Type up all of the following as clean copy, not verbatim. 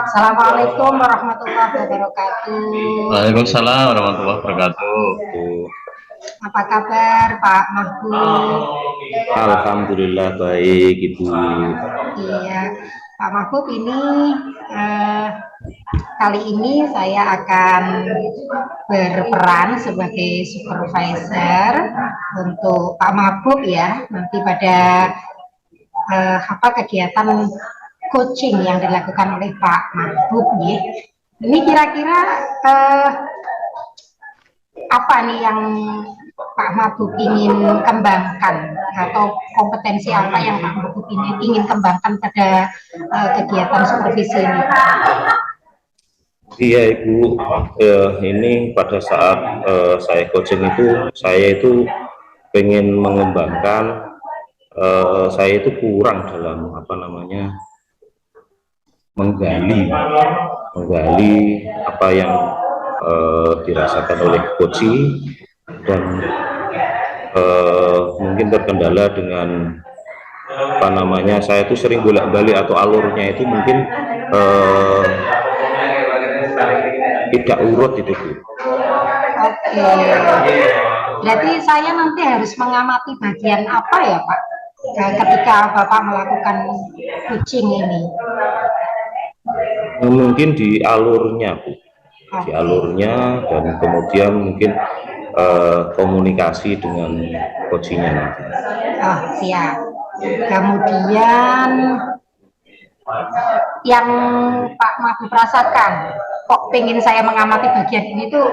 Assalamualaikum warahmatullahi wabarakatuh. Waalaikumsalam warahmatullahi wabarakatuh. Apa kabar Pak Mahbub? Alhamdulillah baik Ibu. Iya, Pak Mahbub, ini kali ini saya akan berperan sebagai supervisor untuk Pak Mahbub ya. Nanti pada kegiatan coaching yang dilakukan oleh Pak Mahbub ya. Ini kira-kira apa nih yang Pak Mahbub ingin kembangkan, atau kompetensi apa yang Pak Mahbub ingin kembangkan pada kegiatan supervisi ini? Iya Ibu, ini pada saat saya coaching itu, saya itu pengen mengembangkan, saya itu kurang dalam menggali apa yang dirasakan oleh coaching, dan mungkin terkendala dengan saya itu sering bolak-balik, atau alurnya itu mungkin tidak urut itu Bu. Oke, berarti saya nanti harus mengamati bagian apa ya Pak ketika Bapak melakukan coaching ini? Mungkin di alurnya Bu, di alurnya, dan kemudian mungkin komunikasi dengan coachingnya nanti. Oh siap. Kemudian yang Pak Mahbub rasakan, kok pengen saya mengamati bagian ini tuh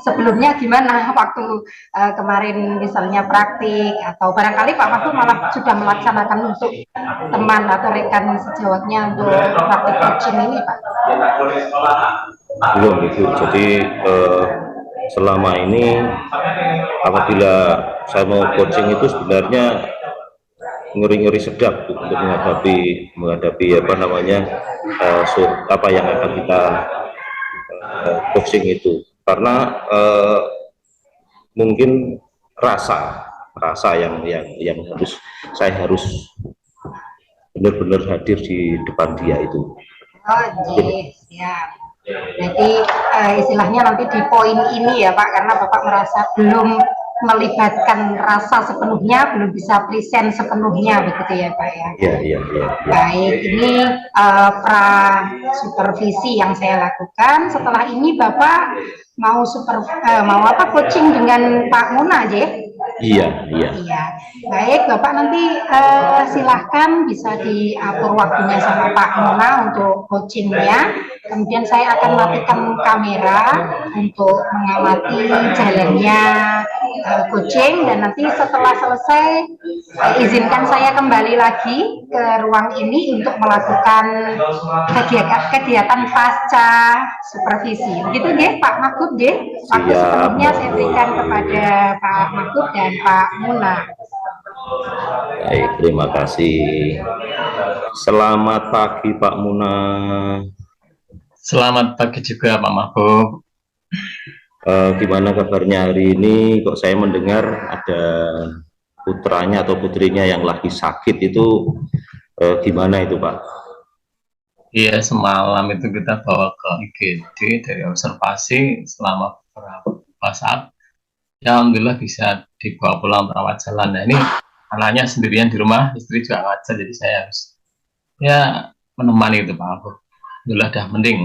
sebelumnya gimana waktu kemarin misalnya praktik, atau barangkali Pak Mahbub malah sudah melaksanakan untuk teman atau rekan sejawatnya untuk praktik coaching ini Pak? Belum itu. Jadi selama ini apabila saya mau coaching itu sebenarnya ngeri-ngeri sedap untuk menghadapi apa yang akan kita coaching itu, karena mungkin rasa yang saya harus benar-benar hadir di depan dia itu. Oh iya, siap. Jadi istilahnya nanti di poin ini ya Pak, karena Bapak merasa belum melibatkan rasa sepenuhnya, belum bisa present sepenuhnya, begitu ya Pak ya? Iya. Baik, ini pra supervisi yang saya lakukan. Setelah ini Bapak mau coaching dengan Pak Muna aja? Iya. Baik, Bapak nanti silahkan bisa diatur waktunya sama Pak Muna untuk coachingnya. Kemudian saya akan matikan kamera untuk mengamati jalannya coaching, dan nanti setelah selesai izinkan saya kembali lagi ke ruang ini untuk melakukan kegiatan pasca supervisi. Begitu deh Pak Mahbub deh. Waktu sepenuhnya saya berikan kepada Pak Mahbub dan Pak Muna. Baik, terima kasih. Selamat pagi Pak Muna. Selamat pagi juga Pak Mahbub. Gimana kabarnya hari ini? Kok saya mendengar ada putranya atau putrinya yang lagi sakit itu, gimana itu Pak? Iya, semalam itu kita bawa ke IGD dari observasi selama beberapa saat. Ya, alhamdulillah bisa dibawa pulang perawat jalan. Nah ini anaknya sendirian di rumah, istri juga ngajar, jadi saya harus ya menemani itu Pak Mahbub. Alhamdulillah dah mending.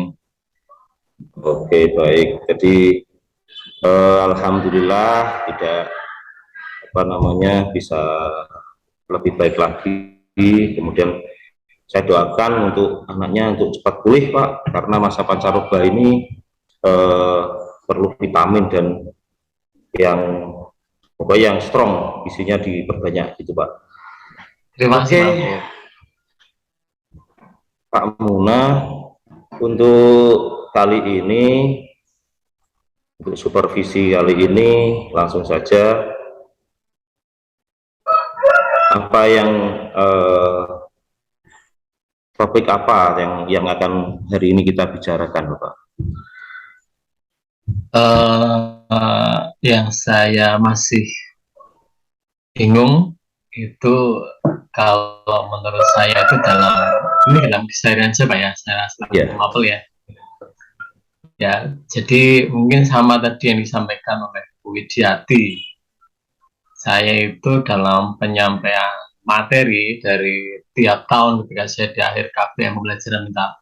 Oke, baik. Jadi alhamdulillah tidak bisa lebih baik lagi. Kemudian saya doakan untuk anaknya untuk cepat pulih Pak, karena masa pancaroba ini perlu vitamin dan yang strong, isinya diperbanyak gitu Pak. Terima kasih Pak Muna, untuk kali ini, untuk supervisi kali ini, langsung saja apa yang topik apa yang akan hari ini kita bicarakan Bapak? Yang saya masih bingung itu kalau menurut saya itu dalam keseharian saya Pak ya, saya Ya. Apel ya. Ya, jadi mungkin sama tadi yang disampaikan oleh Bu Widiati. Saya itu dalam penyampaian materi dari tiap tahun ketika saya di akhir KP pembelajaran minta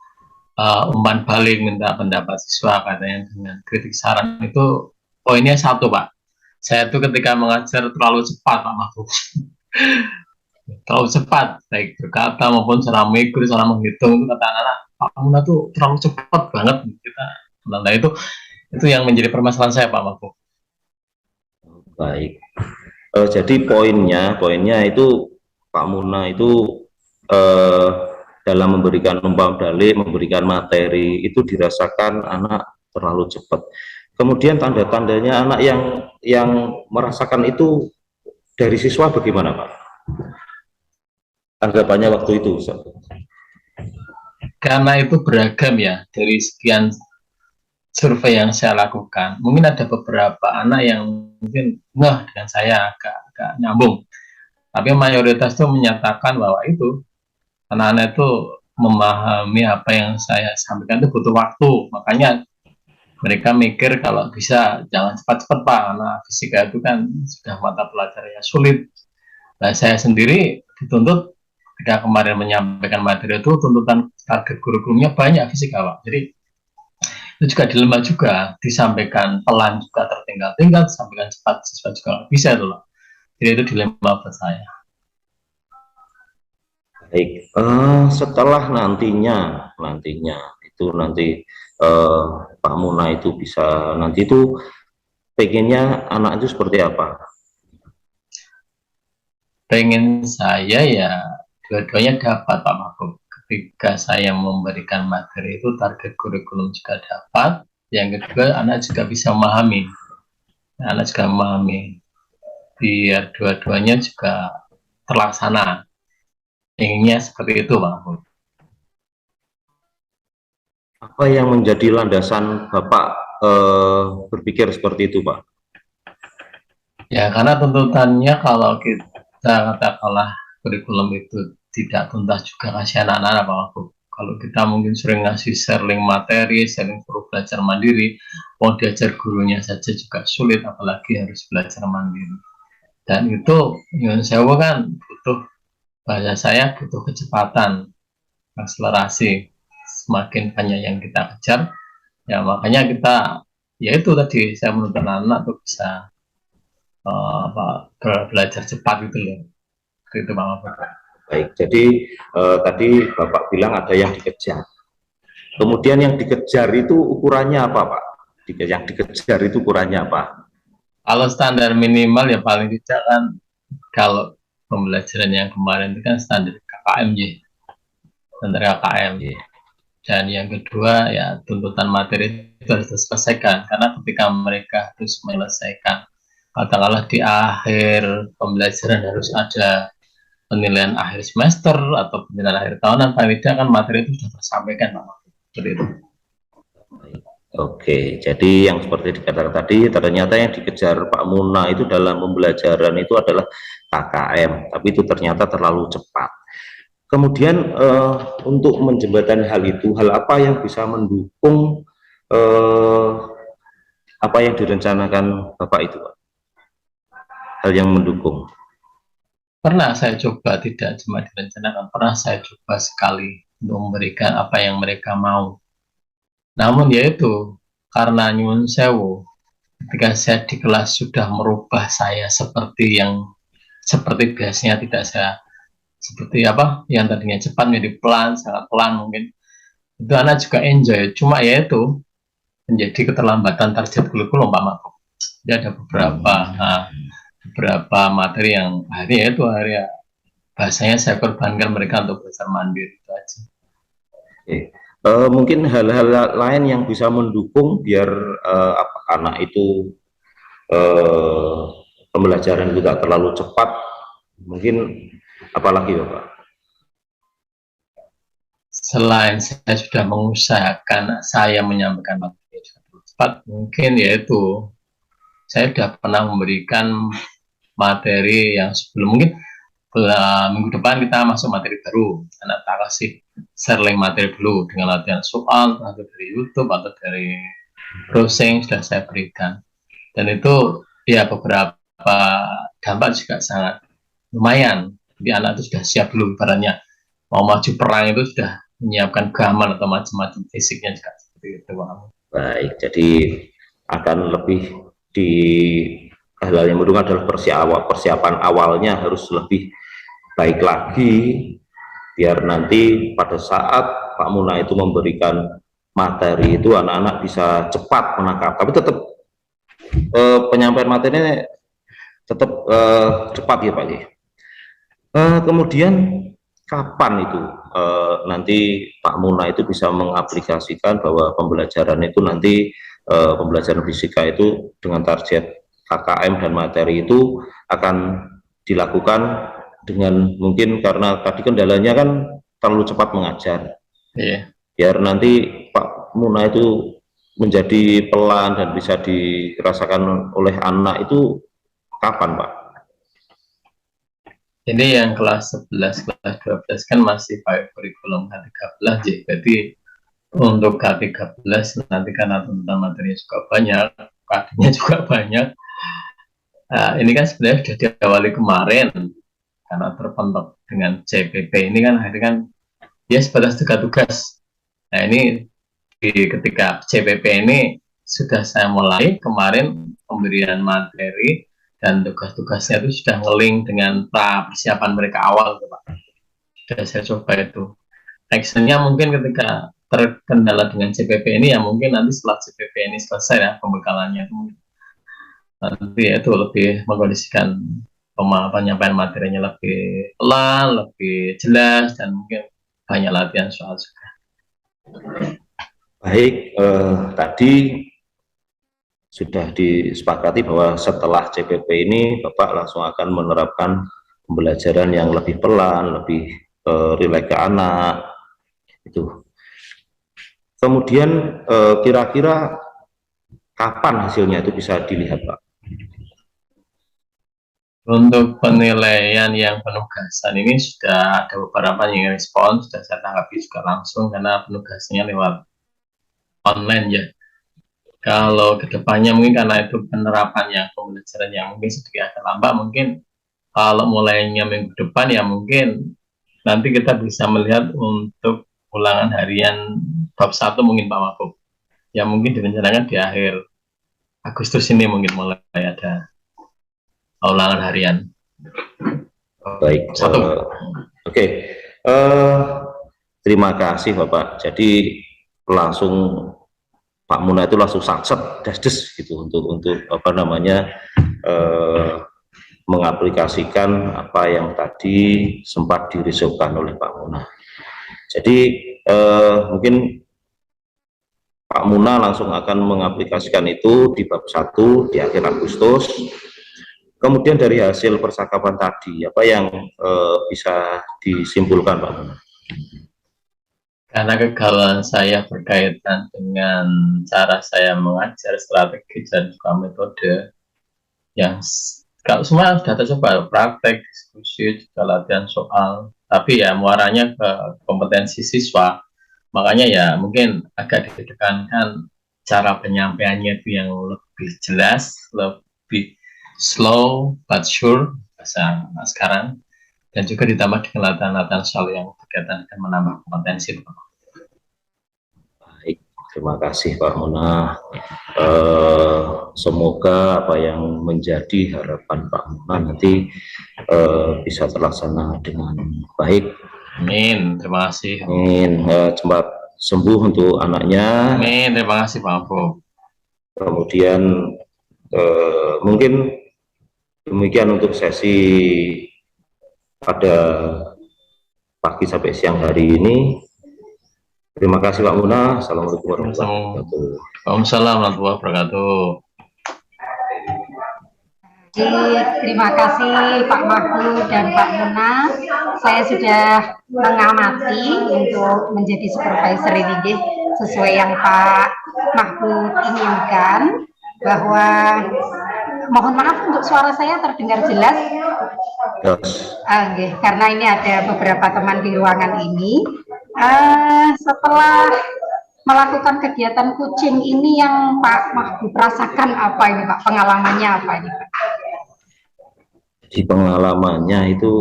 umpan balik, minta pendapat siswa katanya dengan kritik saran itu poinnya satu Pak. Saya itu ketika mengajar terlalu cepat Pak Mahfud. Terlalu cepat, baik berkata maupun cara mikir, cara menghitung itu kata anak-anak Pak Muna tuh terlalu cepat banget kita. Nah itu yang menjadi permasalahan saya Pak Mahfud. Baik. Jadi poinnya itu Pak Muna itu dalam memberikan umpan balik, memberikan materi itu dirasakan anak terlalu cepat. Kemudian tanda-tandanya anak yang merasakan itu dari siswa bagaimana Pak? Tanggapannya waktu itu Ustaz. Karena itu beragam ya, dari sekian survei yang saya lakukan, mungkin ada beberapa anak yang mungkin dengan saya agak nyambung, tapi mayoritas itu menyatakan bahwa itu anak-anak itu memahami apa yang saya sampaikan itu butuh waktu, makanya mereka mikir kalau bisa jangan cepat-cepat Pak, karena fisika itu kan sudah mata pelajarannya sulit. Nah saya sendiri dituntut ketika kemarin menyampaikan materi itu tuntutan target kurikulumnya banyak fisika Pak, jadi itu juga dilema juga, disampaikan pelan juga tertinggal-tinggal, disampaikan cepat siswa juga nggak bisa itu loh. Jadi itu dilema buat saya. Baik, setelah nantinya itu nanti Pak Muna itu bisa nanti itu pengennya anak itu seperti apa? Pengen saya ya dua-duanya dapat Pak Mahfud. Ketika saya memberikan materi itu target kurikulum juga dapat, yang kedua anak juga bisa memahami, anak juga memahami, biar dua-duanya juga terlaksana. Inginnya seperti itu Pak Mahfud. Apa yang menjadi landasan Bapak berpikir seperti itu Pak? Ya karena tuntutannya kalau kita katakanlah kurikulum itu tidak tuntas juga kasih anak-anak Pak Mahfud. Kalau kita mungkin sering ngasih sharing materi, sharing suruh belajar mandiri, mau diajar gurunya saja juga sulit, apalagi harus belajar mandiri. Dan itu nyuwun sewu kan butuh, bahasa saya butuh kecepatan, akselerasi. Semakin banyak yang kita kejar, ya makanya kita, ya itu tadi saya menuntut anak tuh bisa belajar cepat gitu loh. Itu Pak Mahfud. Baik, jadi tadi Bapak bilang ada yang dikejar. Kemudian yang dikejar itu ukurannya apa Pak? Yang dikejar itu ukurannya apa? Kalau standar minimal ya paling tidak kan, kalau pembelajaran yang kemarin itu kan standar KKM ya, standar KKM. Dan yang kedua ya tuntutan materi itu harus diselesaikan, karena ketika mereka harus menyelesaikan, katakanlah di akhir pembelajaran harus ada penilaian akhir semester atau penilaian akhir tahunan, paling tidak kan materi itu sudah tersampaikan seperti itu. Oke, jadi yang seperti dikatakan tadi, ternyata yang dikejar Pak Muna itu dalam pembelajaran itu adalah KKM, tapi itu ternyata terlalu cepat. Kemudian untuk menjembatani hal itu, hal apa yang bisa mendukung apa yang direncanakan Bapak itu Pak? Hal yang mendukung. Pernah saya coba, tidak cuma direncanakan, pernah saya coba sekali untuk memberikan apa yang mereka mau. Namun yaitu, karena nyuwun sewu, ketika saya di kelas sudah merubah saya seperti biasanya, tidak saya seperti apa yang tadinya cepat menjadi pelan, sangat pelan mungkin. Itu anak juga enjoy, cuma yaitu menjadi keterlambatan target kurikulum Pak Mahfud. Jadi ada beberapa materi yang hari bahasanya saya korbankan mereka untuk belajar mandiri, itu aja. Oke. Mungkin hal-hal lain yang bisa mendukung biar anak itu pembelajaran itu tidak terlalu cepat, mungkin apalagi Bapak? Selain saya sudah mengusahakan saya menyampaikan materi cepat, mungkin yaitu saya sudah pernah memberikan materi yang sebelum, mungkin minggu depan kita masuk materi baru, anak tak kasih sharing materi dulu dengan latihan soal atau dari YouTube atau dari browsing sudah saya berikan, dan itu ya beberapa dampak juga sangat lumayan. Jadi anak itu sudah siap dulu, ibaratnya mau maju perang itu sudah menyiapkan gaman atau macam-macam fisiknya juga seperti itu. Baik, jadi akan lebih di hal yang mendukung adalah persiapan awalnya harus lebih baik lagi, biar nanti pada saat Pak Muna itu memberikan materi itu anak-anak bisa cepat menangkap, tapi tetap penyampaian materinya tetap cepat ya Pak ya. Kemudian kapan itu nanti Pak Muna itu bisa mengaplikasikan bahwa pembelajaran itu nanti pembelajaran fisika itu dengan target KKM dan materi itu akan dilakukan dengan mungkin karena tadi kendalanya kan terlalu cepat mengajar. Yeah. Biar nanti Pak Muna itu menjadi pelan dan bisa dirasakan oleh anak itu kapan Pak? Ini yang kelas 11, kelas 12 kan masih pakai kurikulum K13, jadi berarti untuk K13 nanti karena tuntutan materinya juga banyak, KD-nya juga banyak. Nah, ini kan sebenarnya sudah diawali kemarin karena terpentok dengan CPP ini kan akhirnya kan ya sebatas tugas. Nah ini ketika CPP ini sudah saya mulai kemarin pemberian materi dan tugas-tugasnya itu sudah ngeling dengan persiapan mereka awal tuh Pak. Sudah saya coba itu. Actionnya mungkin ketika terkendala dengan CPP ini ya mungkin nanti setelah CPP ini selesai ya pembekalannya itu nanti ya itu lebih mengkondisikan penyampaian materinya lebih pelan, lebih jelas, dan mungkin banyak latihan soal juga. Baik, tadi sudah disepakati bahwa setelah CPP ini Bapak langsung akan menerapkan pembelajaran yang lebih pelan, lebih rileks ke anak itu. Kemudian kira-kira kapan hasilnya itu bisa dilihat Pak? Untuk penilaian yang penugasan ini sudah ada beberapa yang respon, sudah saya tanggapi juga langsung karena penugasannya lewat online ya. Kalau kedepannya mungkin karena itu penerapan yang pembelajaran yang mungkin sedikit agak lambat, mungkin kalau mulainya minggu depan ya mungkin nanti kita bisa melihat untuk ulangan harian bab 1 mungkin Pak Wagub. Ya mungkin direncanakan di akhir Agustus ini mungkin mulai ada ulangan harian. Baik, oke. Terima kasih Bapak. Jadi langsung Pak Muna itu langsung satset dasdes gitu untuk apa namanya mengaplikasikan apa yang tadi sempat dirisaukan oleh Pak Muna. Jadi mungkin Pak Muna langsung akan mengaplikasikan itu di bab 1 di akhir Agustus. Kemudian dari hasil percakapan tadi, apa yang bisa disimpulkan Pak Muna? Karena kegalauan saya berkaitan dengan cara saya mengajar, strategi dan juga metode yang kalau semua sudah tercoba, praktek, diskusi, juga latihan soal, tapi ya muaranya ke kompetensi siswa, makanya ya mungkin agak ditekankan cara penyampaiannya itu yang lebih jelas, lebih slow but sure bahasa sekarang, dan juga ditambah dengan latihan-latihan soal yang berkaitan dengan menambah kompetensi. Baik, terima kasih Pak Muna. Semoga apa yang menjadi harapan Pak Muna nanti bisa terlaksana dengan baik. Amin, terima kasih. Amin, cepat sembuh untuk anaknya. Amin, terima kasih Pak Bob. Kemudian mungkin demikian untuk sesi pada pagi sampai siang hari ini. Terima kasih Pak Muna. Assalamualaikum warahmatullahi wabarakatuh. Waalaikumsalam warahmatullahi wabarakatuh. Terima kasih Pak Mahfud dan Pak Muna. Saya sudah mengamati untuk menjadi supervisor ini sesuai yang Pak Mahfud inginkan, bahwa mohon maaf untuk suara saya terdengar jelas. Karena ini ada beberapa teman di ruangan ini. Setelah melakukan kegiatan kucing ini yang Pak Mahbub rasakan apa ini Pak? Pengalamannya apa ini Pak? Jadi pengalamannya itu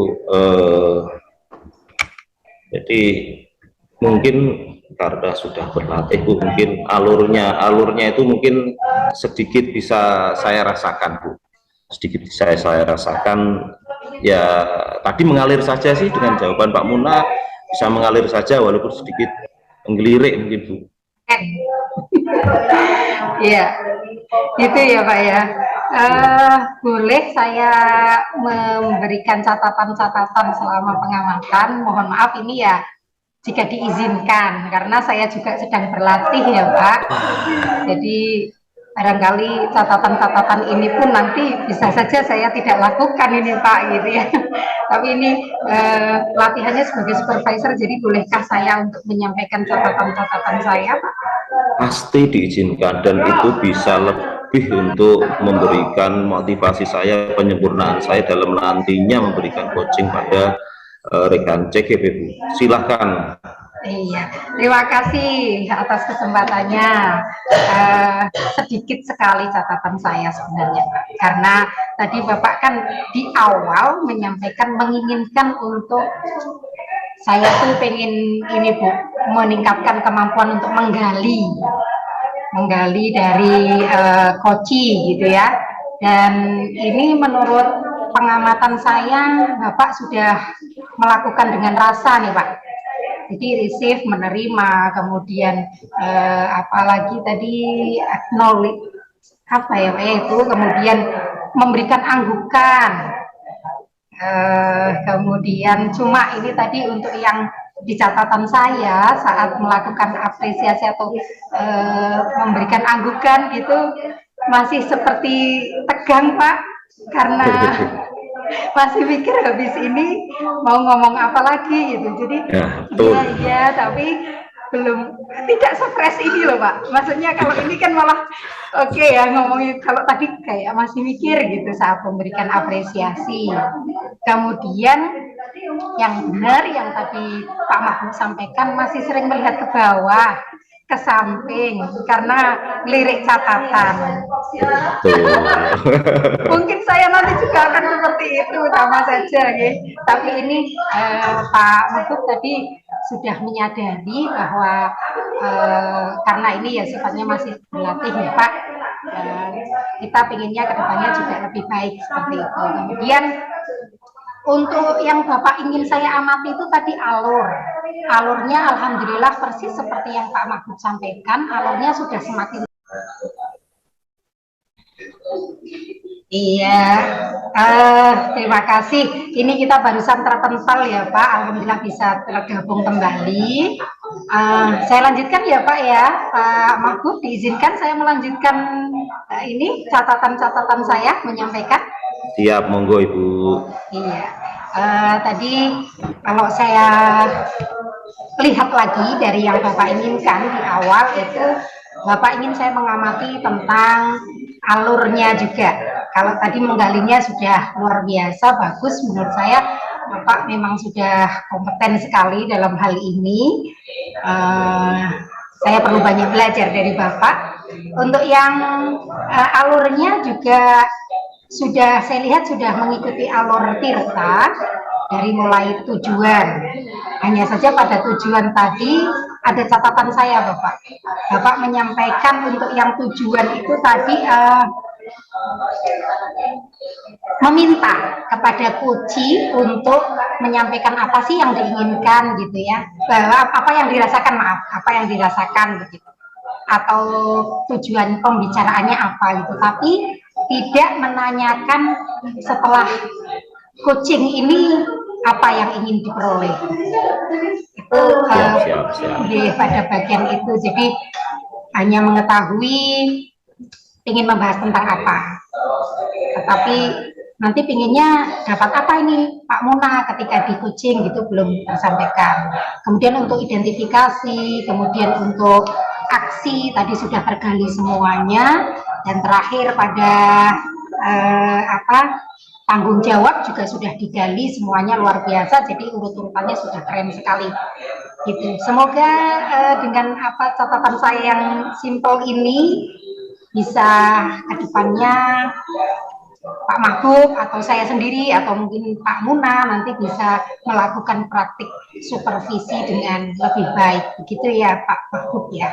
jadi mungkin karena sudah berlatih Bu, mungkin alurnya itu mungkin sedikit bisa saya rasakan Bu, sedikit bisa saya rasakan ya. Tadi mengalir saja sih dengan jawaban Pak Muna, bisa mengalir saja walaupun sedikit menggelirik mungkin Bu. Iya, itu ya Pak ya. Boleh saya memberikan catatan-catatan selama pengamatan? Mohon maaf ini ya jika diizinkan, karena saya juga sedang berlatih ya Pak. Jadi barangkali catatan-catatan ini pun nanti bisa saja saya tidak lakukan ini Pak gitu ya. Tapi ini latihannya sebagai supervisor, jadi bolehkah saya untuk menyampaikan catatan-catatan saya Pak? Pasti diizinkan, dan itu bisa lebih untuk memberikan motivasi saya, penyempurnaan saya dalam nantinya memberikan coaching pada rekan CGP Bu. Silahkan. Iya, terima kasih atas kesempatannya. Sedikit sekali catatan saya sebenarnya, karena tadi Bapak kan di awal menyampaikan menginginkan untuk saya tuh pengen ini Bu, meningkatkan kemampuan untuk menggali dari koci gitu ya. Dan ini menurut pengamatan saya Bapak sudah melakukan dengan rasa nih Pak. Jadi receive, menerima, kemudian apalagi tadi acknowledge apa ya itu, kemudian memberikan anggukan, kemudian cuma ini tadi untuk yang di catatan saya saat melakukan apresiasi atau memberikan anggukan gitu masih seperti tegang Pak, karena masih mikir habis ini mau ngomong apa lagi gitu. Jadi iya, tapi belum, tidak sefresh ini loh Pak. Maksudnya kalau ini kan malah oke ya ngomongin, kalau tadi kayak masih mikir gitu saat memberikan apresiasi. Kemudian yang benar yang tadi Pak Mahbub sampaikan, masih sering melihat ke bawah, ke samping karena lirik catatan. Mungkin saya nanti juga akan seperti itu, sama saja ya. Tapi ini Pak Mahbub tadi sudah menyadari bahwa karena ini ya sifatnya masih berlatih ya Pak, kita pinginnya kedepannya juga lebih baik seperti itu. Kemudian untuk yang Bapak ingin saya amati itu tadi alurnya alhamdulillah persis seperti yang Pak Mahbub sampaikan, alurnya sudah semakin. Iya, terima kasih. Ini kita barusan terpental ya Pak, alhamdulillah bisa tergabung kembali. Saya lanjutkan ya Pak ya, Pak Mahbub diizinkan saya melanjutkan ini catatan-catatan saya menyampaikan. Siap, monggo Ibu. Iya, tadi kalau saya lihat lagi dari yang Bapak inginkan di awal itu, Bapak ingin saya mengamati tentang alurnya juga. Kalau tadi menggalinya sudah luar biasa, bagus menurut saya. Bapak memang sudah kompeten sekali dalam hal ini. Saya perlu banyak belajar dari Bapak. Untuk yang alurnya juga sudah saya lihat sudah mengikuti alur Tirta dari mulai tujuan. Hanya saja pada tujuan tadi ada catatan saya Bapak. Bapak menyampaikan untuk yang tujuan itu tadi meminta kepada coach untuk menyampaikan apa sih yang diinginkan gitu ya, apa yang dirasakan, apa yang dirasakan begitu, atau tujuan pembicaraannya apa gitu, tapi tidak menanyakan setelah coaching ini apa yang ingin diperoleh. Itu pada bagian itu, jadi hanya mengetahui ingin membahas tentang apa, tetapi nanti pinginnya dapat apa ini Pak Muna ketika di coaching gitu belum tersampaikan. Kemudian untuk identifikasi, kemudian untuk aksi tadi sudah tergali semuanya, dan terakhir pada tanggung jawab juga sudah digali, semuanya luar biasa, jadi urut-urutannya sudah keren sekali. Gitu. Semoga dengan catatan saya yang simpel ini bisa kedepannya Pak Mahbub atau saya sendiri atau mungkin Pak Muna nanti bisa melakukan praktik supervisi dengan lebih baik, begitu ya Pak Mahbub ya.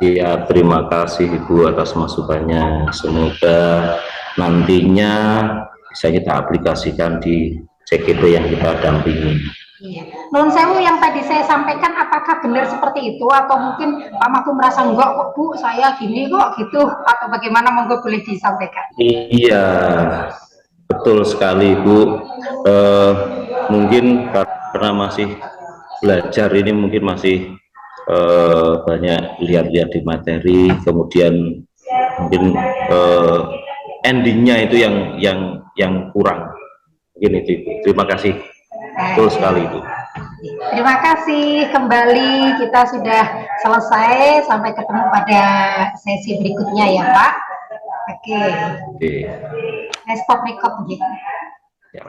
Iya, terima kasih Ibu atas masukannya. Semoga nantinya bisa kita aplikasikan di CGP yang kita dampingi. Iya. Nun sewu yang tadi saya sampaikan apakah benar seperti itu atau mungkin Pak Mahfud merasa enggak kok Bu, saya gini kok gitu, atau bagaimana, monggo boleh disampaikan. Iya, betul sekali Bu. Mungkin karena masih belajar ini, mungkin masih banyak lihat-lihat di materi, kemudian mungkin endingnya itu yang kurang. Mungkin itu Ibu. Terima kasih. Betul sekali itu. Terima kasih, kembali kita sudah selesai, sampai ketemu pada sesi berikutnya ya Pak. Oke. Stop record gitu. Ya.